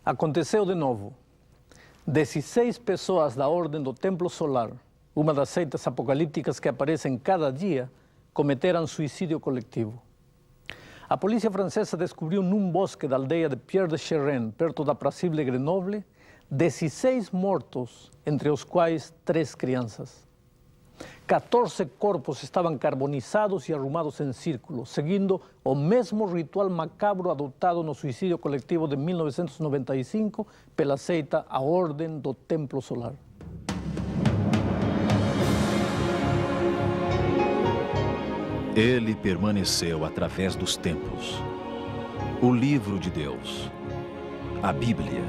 Aconteceu de novo. 16 pessoas da Ordem do Templo Solar, uma das seitas apocalípticas que aparecem cada dia, cometeram suicídio coletivo. A polícia francesa descobriu num bosque da aldeia de Pierre de Cherren, perto da aprazível Grenoble, 16 mortos, entre os quais 3 crianças. 14 corpos estavam carbonizados e arrumados em círculo, seguindo o mesmo ritual macabro adotado no suicídio coletivo de 1995 pela seita A Ordem do Templo Solar. Ele permaneceu através dos tempos. O livro de Deus, a Bíblia,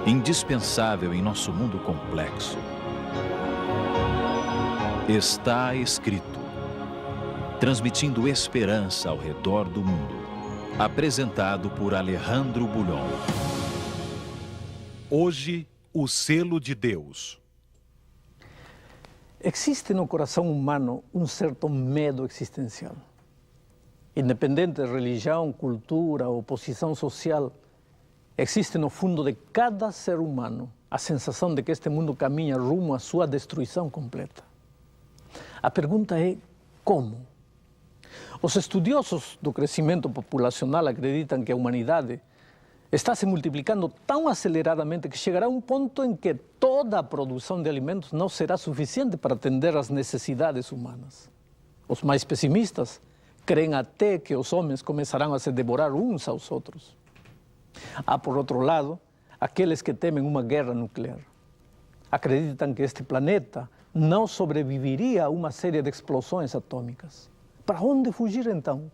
indispensável em nosso mundo complexo. Está escrito, transmitindo esperança ao redor do mundo. Apresentado por Alejandro Bulhon. Hoje, o selo de Deus. Existe no coração humano um certo medo existencial. Independente de religião, cultura ou posição social, existe no fundo de cada ser humano a sensação de que este mundo caminha rumo à sua destruição completa. A pergunta é como? Os estudiosos do crescimento populacional acreditam que a humanidade está se multiplicando tão aceleradamente que chegará um ponto em que toda a produção de alimentos não será suficiente para atender às necessidades humanas. Os mais pessimistas creem até que os homens começarão a se devorar uns aos outros. Há, por outro lado, aqueles que temem uma guerra nuclear. Acreditam que este planeta não sobreviveria a uma série de explosões atômicas. Para onde fugir então?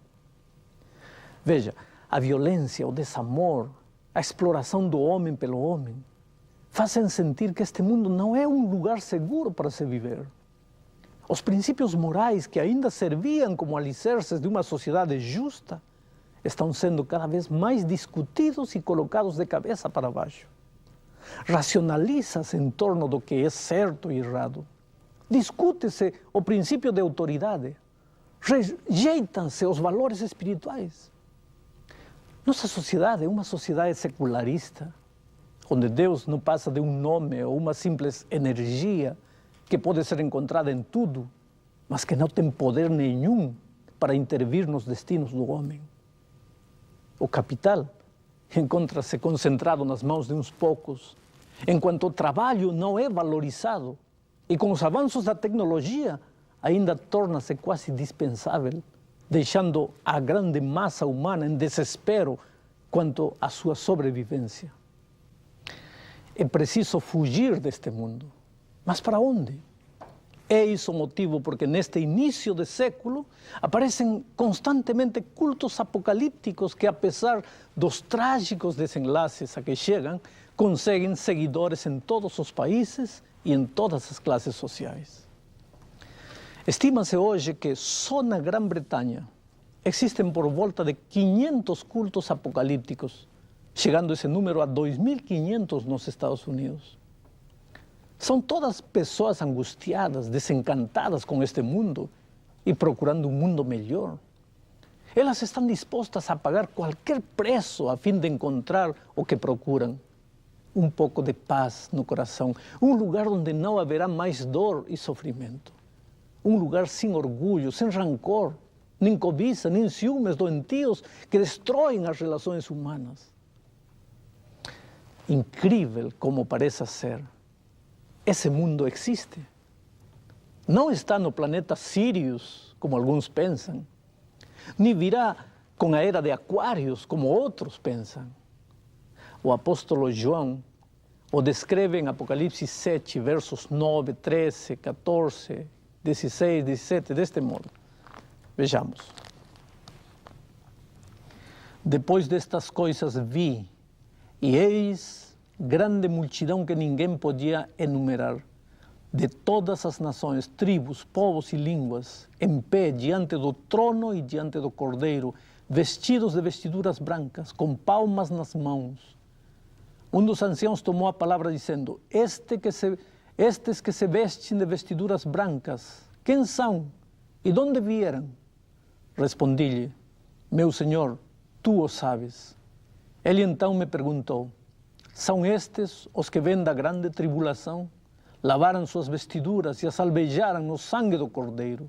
Veja, a violência, o desamor, a exploração do homem pelo homem, fazem sentir que este mundo não é um lugar seguro para se viver. Os princípios morais que ainda serviam como alicerces de uma sociedade justa estão sendo cada vez mais discutidos e colocados de cabeça para baixo. Racionaliza-se em torno do que é certo e errado. Discute-se o princípio de autoridade. Rejeitam-se os valores espirituais. Nossa sociedade é uma sociedade secularista, onde Deus não passa de um nome ou uma simples energia que pode ser encontrada em tudo, mas que não tem poder nenhum para intervir nos destinos do homem. O capital encontra-se concentrado nas mãos de uns poucos, enquanto o trabalho não é valorizado e com os avanços da tecnologia ainda torna-se quase dispensável, deixando a grande massa humana em desespero quanto à sua sobrevivência. É preciso fugir deste mundo. Mas para onde? É isso o motivo porque neste início de século aparecem constantemente cultos apocalípticos que, apesar dos trágicos desenlaces a que chegam, conseguem seguidores em todos os países e em todas as classes sociais. Estima-se hoje que só na Grã-Bretanha existem por volta de 500 cultos apocalípticos, chegando esse número a 2.500 nos Estados Unidos. São todas pessoas angustiadas, desencantadas com este mundo e procurando um mundo melhor. Elas estão dispostas a pagar qualquer preço a fim de encontrar o que procuram. Um pouco de paz no coração, um lugar onde não haverá mais dor e sofrimento. Um lugar sem orgulho, sem rancor, nem cobiça, nem ciúmes doentios que destroem as relações humanas. Incrível como pareça ser, esse mundo existe. Não está no planeta Sirius, como alguns pensam, nem virá com a era de Aquários, como outros pensam. O apóstolo João o descreve em Apocalipse 7, versos 9, 13, 14, 16, 17, deste modo. Vejamos. Depois destas coisas vi, e eis grande multidão que ninguém podia enumerar, de todas as nações, tribos, povos e línguas, em pé diante do trono e diante do Cordeiro, vestidos de vestiduras brancas, com palmas nas mãos. Um dos anciãos tomou a palavra dizendo: estes que se vestem de vestiduras brancas, quem são e de onde vieram? Respondi-lhe: meu Senhor, tu o sabes. Ele então me perguntou: são estes os que vêm da grande tribulação? Lavaram suas vestiduras e as alvejaram no sangue do Cordeiro.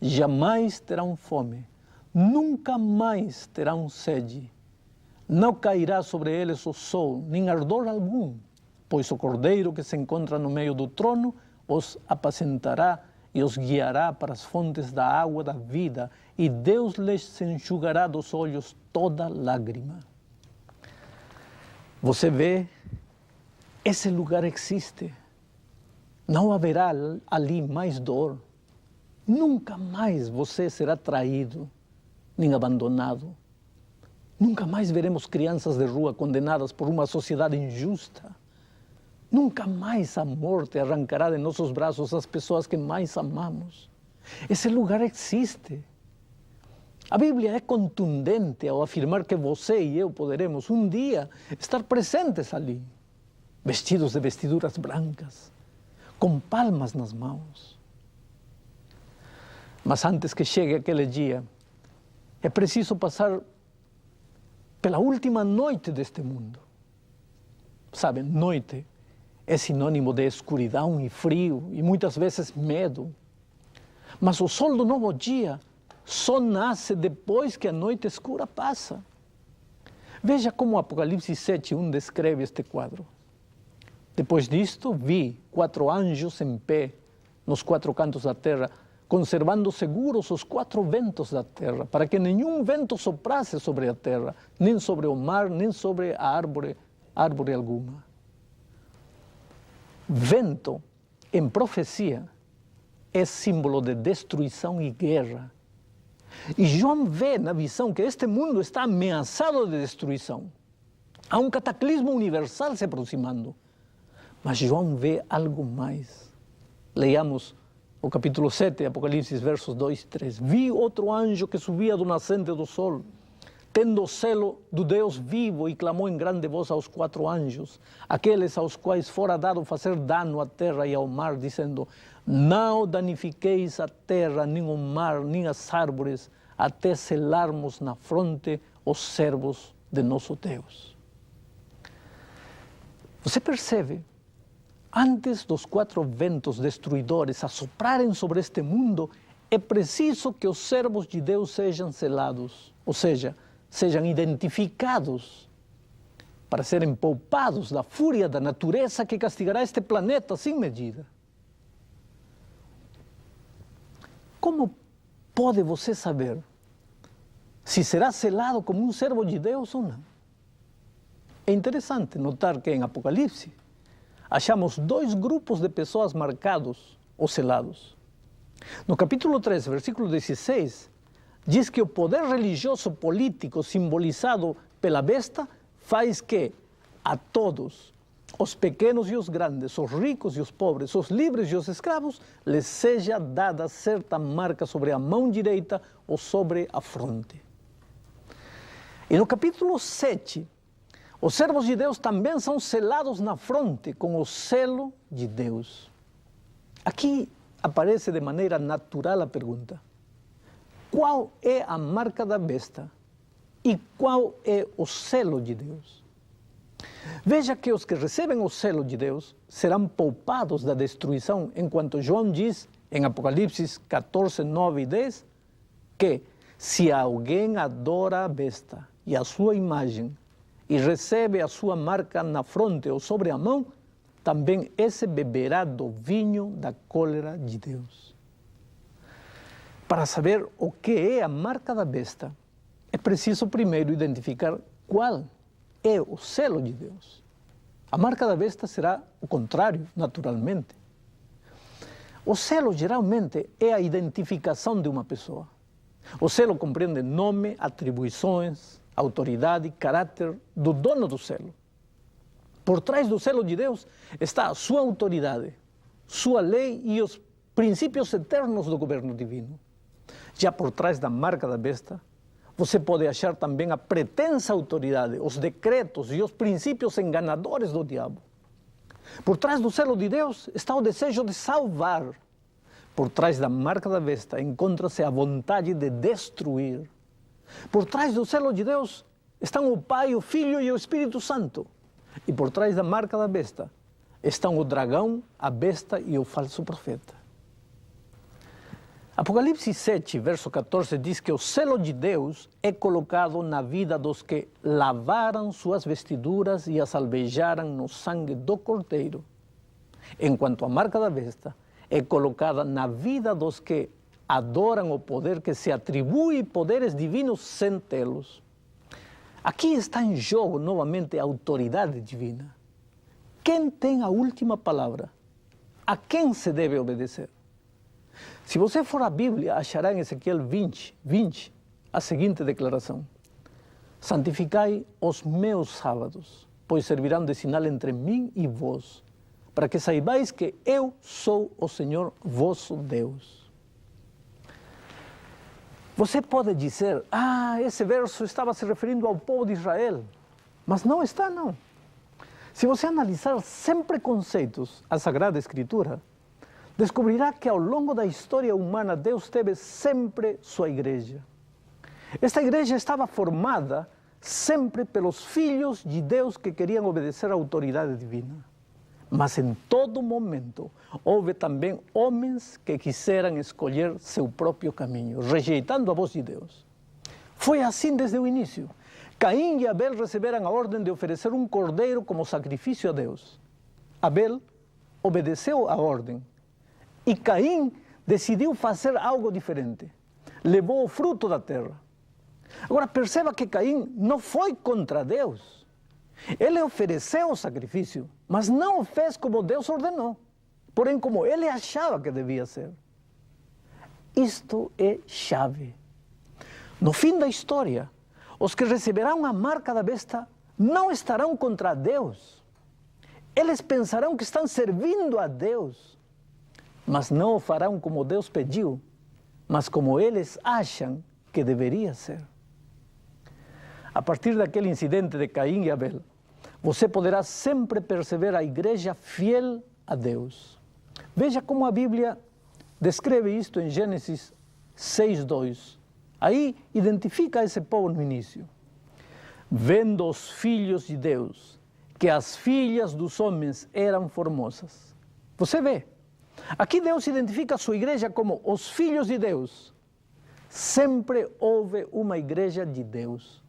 Jamais terão fome, nunca mais terão sede. Não cairá sobre eles o sol, nem ardor algum, pois o Cordeiro que se encontra no meio do trono os apacentará e os guiará para as fontes da água da vida, e Deus lhes enxugará dos olhos toda lágrima. Você vê, esse lugar existe. Não haverá ali mais dor. Nunca mais você será traído, nem abandonado. Nunca mais veremos crianças de rua condenadas por uma sociedade injusta. Nunca mais a morte arrancará de nossos braços as pessoas que mais amamos. Esse lugar existe. A Bíblia é contundente ao afirmar que você e eu poderemos um dia estar presentes ali, vestidos de vestiduras brancas, com palmas nas mãos. Mas antes que chegue aquele dia, é preciso passar pela última noite deste mundo. Sabe, noite é sinônimo de escuridão e frio e muitas vezes medo. Mas o sol do novo dia só nasce depois que a noite escura passa. Veja como Apocalipse 7:1 descreve este quadro. Depois disto, vi 4 anjos em pé nos 4 cantos da terra, conservando seguros os 4 ventos da terra, para que nenhum vento soprasse sobre a terra, nem sobre o mar, nem sobre a árvore alguma. Vento, em profecia, é símbolo de destruição e guerra. E João vê na visão que este mundo está ameaçado de destruição. Há um cataclismo universal se aproximando. Mas João vê algo mais. Leiamos o capítulo 7, Apocalipse, versos 2 e 3. Vi outro anjo que subia do nascente do sol, tendo o selo do Deus vivo, e clamou em grande voz aos 4 anjos, aqueles aos quais fora dado fazer dano à terra e ao mar, dizendo: não danifiqueis a terra, nem o mar, nem as árvores, até selarmos na fronte os servos de nosso Deus. Você percebe? Antes dos 4 ventos destruidores assoprarem sobre este mundo, é preciso que os servos de Deus sejam selados, ou seja, sejam identificados, para serem poupados da fúria da natureza que castigará este planeta sem medida. Como pode você saber se será selado como um servo de Deus ou não? É interessante notar que em Apocalipse achamos 2 grupos de pessoas marcados ou selados. No capítulo 3, versículo 16, diz que o poder religioso político simbolizado pela besta faz que a todos, os pequenos e os grandes, os ricos e os pobres, os livres e os escravos, lhes seja dada certa marca sobre a mão direita ou sobre a fronte. E no capítulo 7, os servos de Deus também são selados na fronte com o selo de Deus. Aqui aparece de maneira natural a pergunta: qual é a marca da besta e qual é o selo de Deus? Veja que os que recebem o selo de Deus serão poupados da destruição, enquanto João diz em Apocalipse 14, 9 e 10, que se alguém adora a besta e a sua imagem, e recebe a sua marca na fronte ou sobre a mão, também esse beberá do vinho da cólera de Deus. Para saber o que é a marca da besta, é preciso primeiro identificar qual é o selo de Deus. A marca da besta será o contrário, naturalmente. O selo, geralmente, é a identificação de uma pessoa. O selo compreende nome, atribuições, autoridade, caráter do dono do selo. Por trás do selo de Deus está a sua autoridade, sua lei e os princípios eternos do governo divino. Já por trás da marca da besta, você pode achar também a pretensa autoridade, os decretos e os princípios enganadores do diabo. Por trás do selo de Deus está o desejo de salvar. Por trás da marca da besta encontra-se a vontade de destruir. Por trás do selo de Deus estão o Pai, o Filho e o Espírito Santo. E por trás da marca da besta estão o dragão, a besta e o falso profeta. Apocalipse 7, verso 14, diz que o selo de Deus é colocado na vida dos que lavaram suas vestiduras e as alvejaram no sangue do Cordeiro, enquanto a marca da besta é colocada na vida dos que adoram o poder que se atribui poderes divinos sem tê-los. Aqui está em jogo novamente a autoridade divina. Quem tem a última palavra? A quem se deve obedecer? Se você for à Bíblia, achará em Ezequiel 20, a seguinte declaração: santificai os meus sábados, pois servirão de sinal entre mim e vós, para que saibais que eu sou o Senhor vosso Deus. Você pode dizer, esse verso estava se referindo ao povo de Israel, mas não está, não. Se você analisar sem preconceitos a Sagrada Escritura, descobrirá que ao longo da história humana Deus teve sempre sua igreja. Esta igreja estava formada sempre pelos filhos de Deus que queriam obedecer à autoridade divina. Mas em todo momento houve também homens que quiseram escolher seu próprio caminho, rejeitando a voz de Deus. Foi assim desde o início. Caim e Abel receberam a ordem de oferecer um cordeiro como sacrifício a Deus. Abel obedeceu a ordem. E Caim decidiu fazer algo diferente. Levou o fruto da terra. Agora perceba que Caim não foi contra Deus. Ele ofereceu o sacrifício, mas não o fez como Deus ordenou, porém como ele achava que devia ser. Isto é chave. No fim da história, os que receberão a marca da besta não estarão contra Deus. Eles pensarão que estão servindo a Deus, mas não o farão como Deus pediu, mas como eles acham que deveria ser. A partir daquele incidente de Caim e Abel, você poderá sempre perceber a igreja fiel a Deus. Veja como a Bíblia descreve isto em Gênesis 6:2. Aí identifica esse povo no início. Vendo os filhos de Deus, que as filhas dos homens eram formosas. Você vê, aqui Deus identifica a sua igreja como os filhos de Deus. Sempre houve uma igreja de Deus.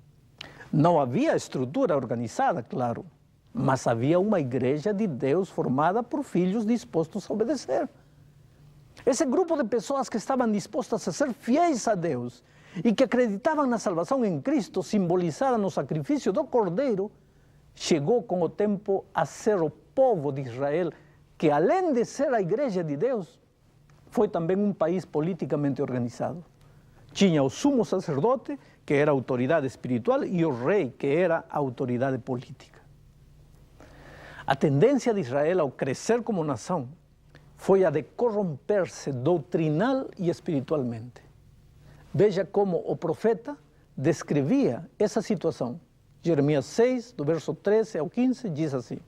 Não havia estrutura organizada, claro, mas havia uma igreja de Deus formada por filhos dispostos a obedecer. Esse grupo de pessoas que estavam dispostas a ser fiéis a Deus e que acreditavam na salvação em Cristo, simbolizada no sacrifício do Cordeiro, chegou com o tempo a ser o povo de Israel, que além de ser a igreja de Deus, foi também um país politicamente organizado. Tinha o sumo sacerdote, que era a autoridade espiritual, e o rei, que era a autoridade política. A tendência de Israel ao crescer como nação foi a de corromper-se doutrinal e espiritualmente. Veja como o profeta descrevia essa situação. Jeremias 6, do verso 13 ao 15, diz assim: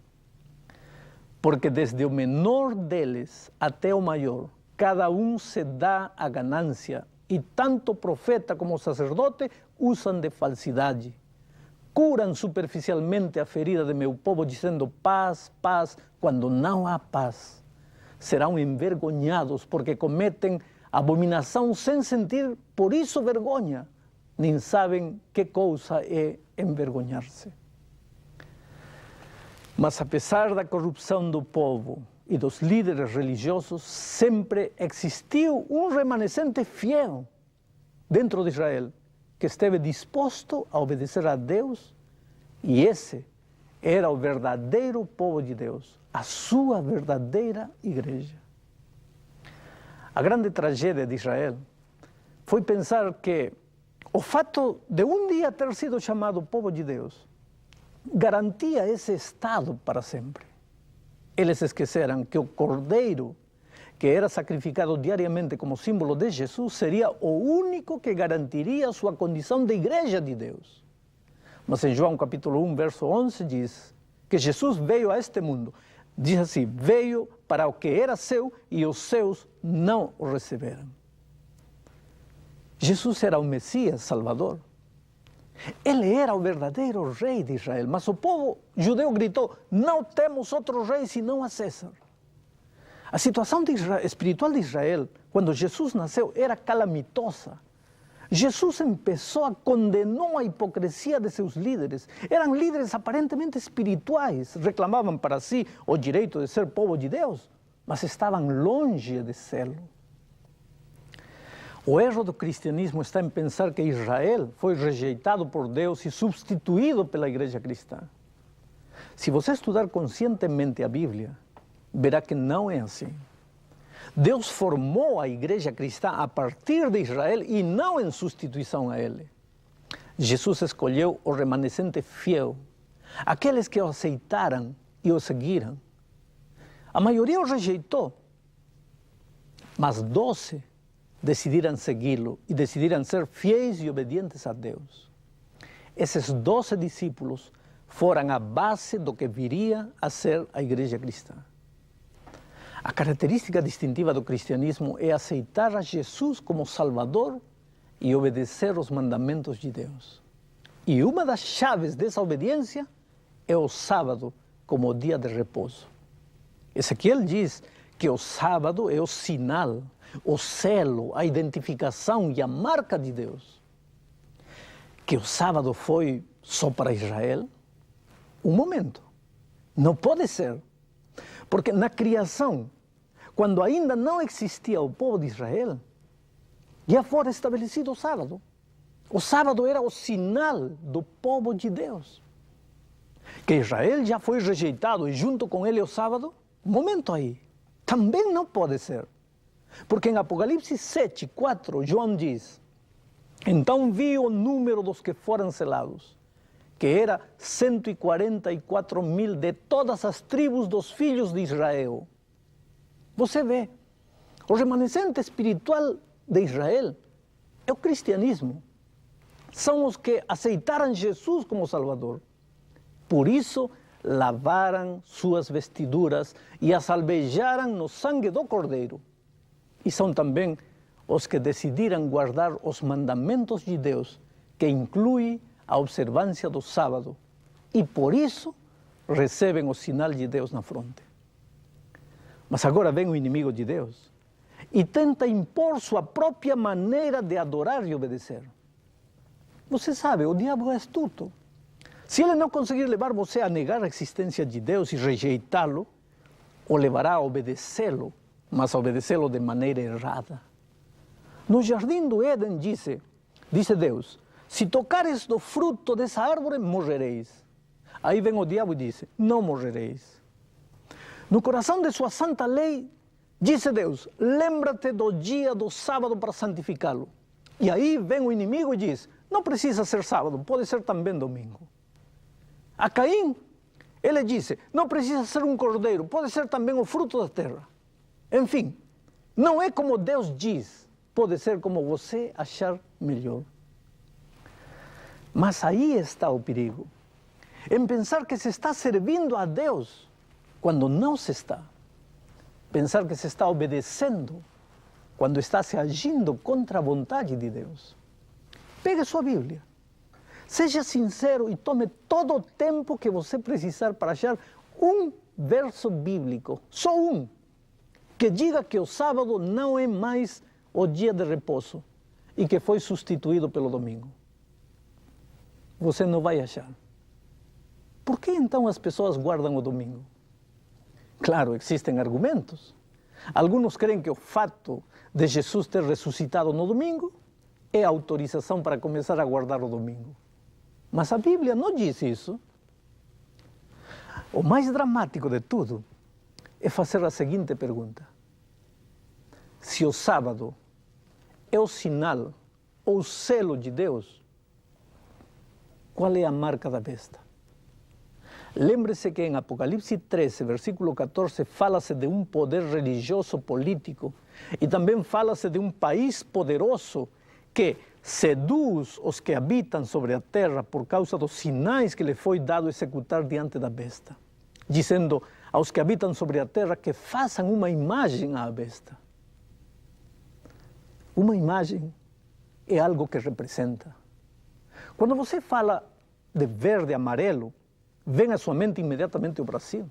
porque desde o menor deles até o maior, cada um se dá a ganância, e tanto o profeta como o sacerdote usam de falsidade. Curam superficialmente a ferida de meu povo, dizendo paz, paz, quando não há paz. Serão envergonhados porque cometem abominação sem sentir por isso vergonha, nem sabem que coisa é envergonhar-se. Mas apesar da corrupção do povo e dos líderes religiosos, sempre existiu um remanescente fiel dentro de Israel, que esteve disposto a obedecer a Deus, e esse era o verdadeiro povo de Deus, a sua verdadeira igreja. A grande tragédia de Israel foi pensar que o fato de um dia ter sido chamado povo de Deus garantia esse estado para sempre. Eles esqueceram que o cordeiro, que era sacrificado diariamente como símbolo de Jesus, seria o único que garantiria sua condição de igreja de Deus. Mas em João capítulo 1, verso 11, diz que Jesus veio a este mundo. Diz assim, veio para o que era seu e os seus não o receberam. Jesus era o Messias Salvador. Ele era o verdadeiro rei de Israel, mas o povo judeu gritou: não temos outro rei senão a César. A situação espiritual de Israel, quando Jesus nasceu, era calamitosa. Jesus começou a condenar a hipocrisia de seus líderes. Eram líderes aparentemente espirituais, reclamavam para si o direito de ser povo de Deus, mas estavam longe de serlo. O erro do cristianismo está em pensar que Israel foi rejeitado por Deus e substituído pela igreja cristã. Se você estudar conscientemente a Bíblia, verá que não é assim. Deus formou a igreja cristã a partir de Israel e não em substituição a ele. Jesus escolheu o remanescente fiel, aqueles que o aceitaram e o seguiram. A maioria o rejeitou, mas 12 decidiram segui-lo e decidiram ser fiéis e obedientes a Deus. Esses 12 discípulos foram a base do que viria a ser a igreja cristã. A característica distintiva do cristianismo é aceitar a Jesus como Salvador e obedecer os mandamentos de Deus. E uma das chaves dessa obediência é o sábado como dia de repouso. Ezequiel diz que o sábado é o sinal, o selo, a identificação e a marca de Deus. Que o sábado foi só para Israel? Um momento. Não pode ser. Porque na criação, quando ainda não existia o povo de Israel, já fora estabelecido o sábado. O sábado era o sinal do povo de Deus. Que Israel já foi rejeitado e junto com ele o sábado? Um momento aí. Também não pode ser. Porque em Apocalipse 7:4, João diz: então vi o número dos que foram selados, que era 144.000 de todas as tribos dos filhos de Israel. Você vê, o remanescente espiritual de Israel é o cristianismo. São os que aceitaram Jesus como Salvador. Por isso, lavaram suas vestiduras e as alvejaram no sangue do Cordeiro. E são também os que decidiram guardar os mandamentos de Deus, que inclui a observância do sábado. E por isso recebem o sinal de Deus na fronte. Mas agora vem o inimigo de Deus e tenta impor sua própria maneira de adorar e obedecer. Você sabe, o diabo é astuto. Se ele não conseguir levar você a negar a existência de Deus e rejeitá-lo, o levará a obedecê-lo, mas a obedecê-lo de maneira errada. No jardim do Éden disse Deus: se tocares do fruto dessa árvore, morrereis. Aí vem o diabo e diz: não morrereis. No coração de sua santa lei, disse Deus: lembra-te do dia do sábado para santificá-lo. E aí vem o inimigo e diz: não precisa ser sábado, pode ser também domingo. A Caim, ele disse: não precisa ser um cordeiro, pode ser também o fruto da terra. Enfim, não é como Deus diz, pode ser como você achar melhor. Mas aí está o perigo, em pensar que se está servindo a Deus, quando não se está. Pensar que se está obedecendo, quando está se agindo contra a vontade de Deus. Pegue sua Bíblia, seja sincero e tome todo o tempo que você precisar para achar um verso bíblico, só um, que diga que o sábado não é mais o dia de repouso e que foi substituído pelo domingo. Você não vai achar. Por que então as pessoas guardam o domingo? Claro, existem argumentos. Alguns creem que o fato de Jesus ter ressuscitado no domingo é autorização para começar a guardar o domingo. Mas a Bíblia não diz isso. O mais dramático de tudo é fazer a seguinte pergunta: se o sábado é o sinal ou o selo de Deus, qual é a marca da besta? Lembre-se que em Apocalipse 13, versículo 14, fala-se de um poder religioso político e também fala-se de um país poderoso que seduz os que habitam sobre a terra por causa dos sinais que lhe foi dado executar diante da besta, dizendo aos que habitam sobre a terra que façam uma imagem à besta. Uma imagem é algo que representa. Quando você fala de verde e amarelo, vem à sua mente imediatamente o Brasil.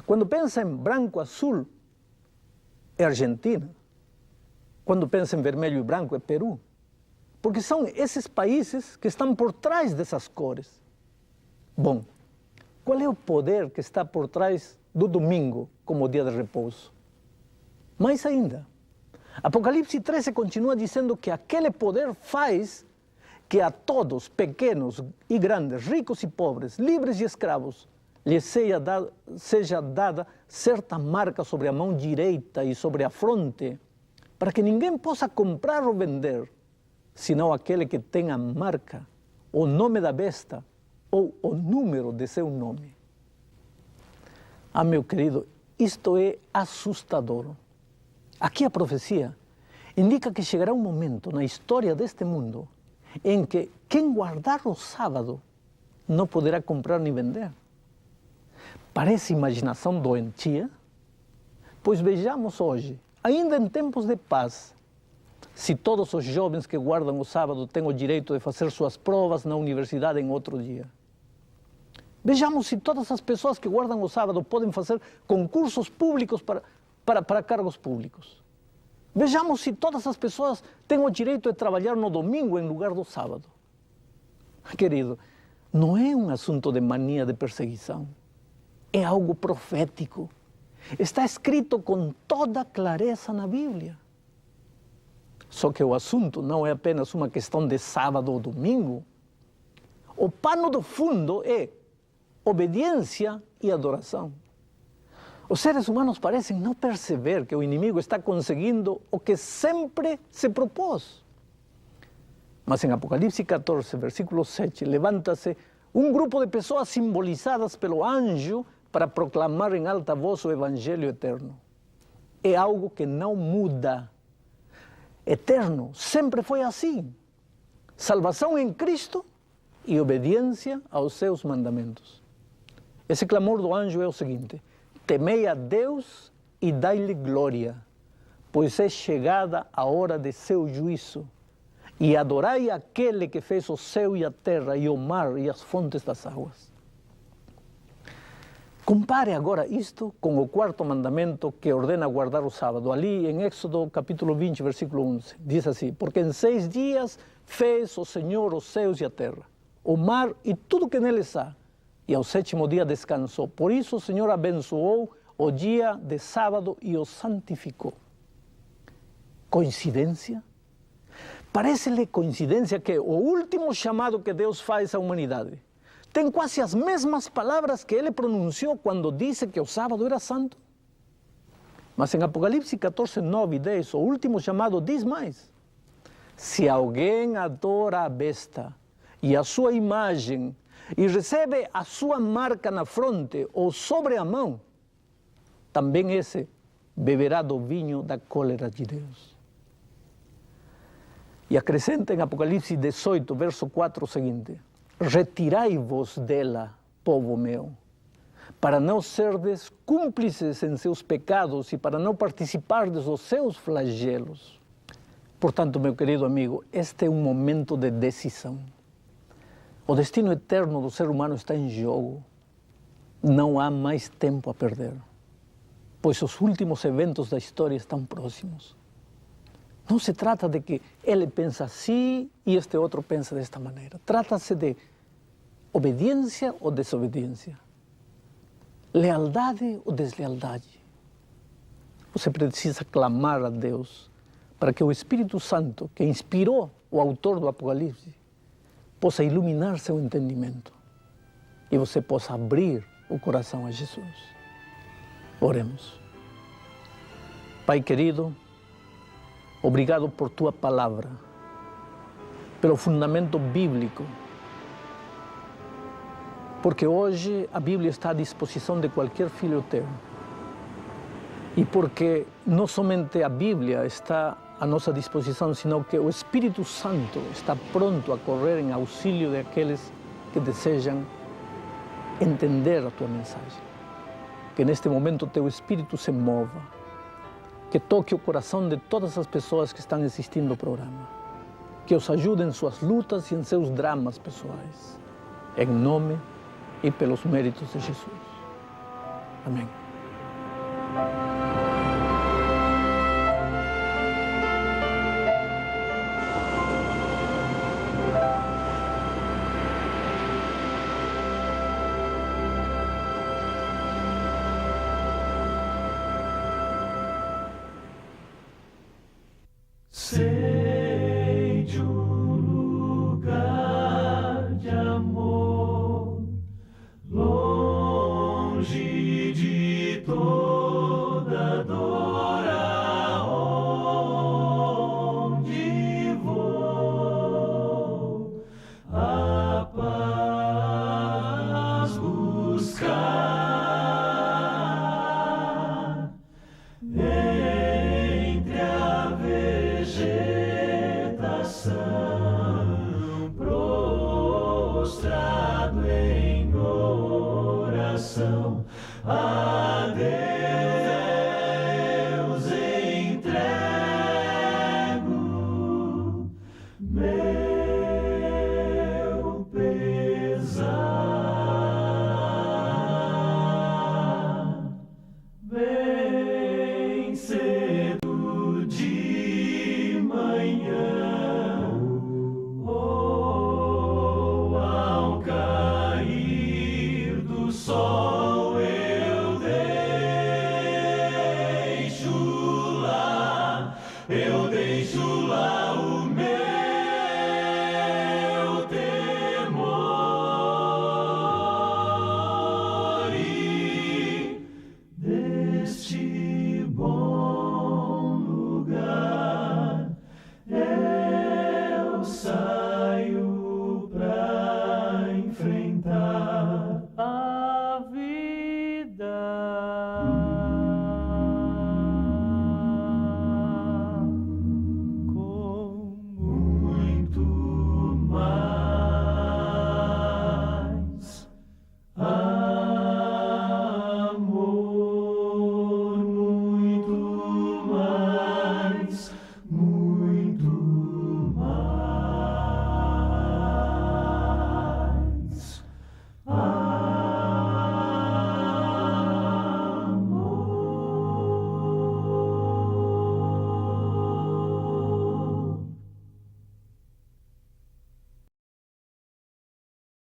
Quando pensa em branco e azul, é Argentina. Quando pensa em vermelho e branco, é Peru. Porque são esses países que estão por trás dessas cores. Bom, qual é o poder que está por trás do domingo como dia de repouso? Mais ainda, Apocalipse 13 continua dizendo que aquele poder faz que a todos, pequenos e grandes, ricos e pobres, livres e escravos, lhes seja dada certa marca sobre a mão direita e sobre a fronte, para que ninguém possa comprar ou vender, senão aquele que tem a marca, o nome da besta ou o número de seu nome. Ah, meu querido, isto é assustador. Aqui a profecia indica que chegará um momento na história deste mundo em que quem guardar o sábado não poderá comprar nem vender. Parece imaginação doentia? Pois vejamos hoje, ainda em tempos de paz, se todos os jovens que guardam o sábado têm o direito de fazer suas provas na universidade em outro dia. Vejamos se todas as pessoas que guardam o sábado podem fazer concursos públicos para cargos públicos. Vejamos se todas as pessoas têm o direito de trabalhar no domingo em lugar do sábado. Querido, não é um assunto de mania de perseguição. É algo profético. Está escrito com toda clareza na Bíblia. Só que o assunto não é apenas uma questão de sábado ou domingo. O pano do fundo é obediência e adoração. Os seres humanos parecem não perceber que o inimigo está conseguindo o que sempre se propôs. Mas em Apocalipse 14, versículo 7, levanta-se um grupo de pessoas simbolizadas pelo anjo para proclamar em alta voz o Evangelho eterno. É algo que não muda. Eterno, sempre foi assim. Salvação em Cristo e obediência aos seus mandamentos. Esse clamor do anjo é o seguinte: temei a Deus e dai-lhe glória, pois é chegada a hora de seu juízo, e adorai aquele que fez o céu e a terra e o mar e as fontes das águas. Compare agora isto com o quarto mandamento que ordena guardar o sábado. Ali em Éxodo capítulo 20, versículo 11, diz assim: porque em 6 dias fez o Senhor os céus e a terra, o mar e tudo que neles há, e ao 7º dia descansou. Por isso o Senhor abençoou o dia de sábado e o santificou. Coincidência? Parece-lhe coincidência que o último chamado que Deus faz à humanidade tem quase as mesmas palavras que ele pronunciou quando disse que o sábado era santo? Mas em Apocalipse 14, 9 e 10, o último chamado diz mais: se alguém adora a besta e a sua imagem e recebe a sua marca na fronte ou sobre a mão, também esse beberá do vinho da cólera de Deus. E acrescenta em Apocalipse 18, verso 4 o seguinte: retirai-vos dela, povo meu, para não serdes cúmplices em seus pecados e para não participardes dos seus flagelos. Portanto, meu querido amigo, este é um momento de decisão. O destino eterno do ser humano está em jogo. Não há mais tempo a perder, pois os últimos eventos da história estão próximos. Não se trata de que ele pensa assim e este outro pensa desta maneira. Trata-se de obediência ou desobediência, lealdade ou deslealdade. Você precisa clamar a Deus para que o Espírito Santo, que inspirou o autor do Apocalipse, possa iluminar seu entendimento e você possa abrir o coração a Jesus. Oremos. Pai querido, obrigado por tua palavra, pelo fundamento bíblico, porque hoje a Bíblia está à disposição de qualquer filho teu. E porque não somente a Bíblia está à nossa disposição, senão que o Espírito Santo está pronto a correr em auxílio daqueles que desejam entender a tua mensagem. Que neste momento teu Espírito se mova, que toque o coração de todas as pessoas que estão assistindo ao programa. que os ajude em suas lutas e em seus dramas pessoais. Em nome e pelos méritos de Jesus. Amém. Sei de um lugar de amor, longe de toda dor, aonde vou a paz buscar. Entre a vegetação, prostrado em oração a Deus.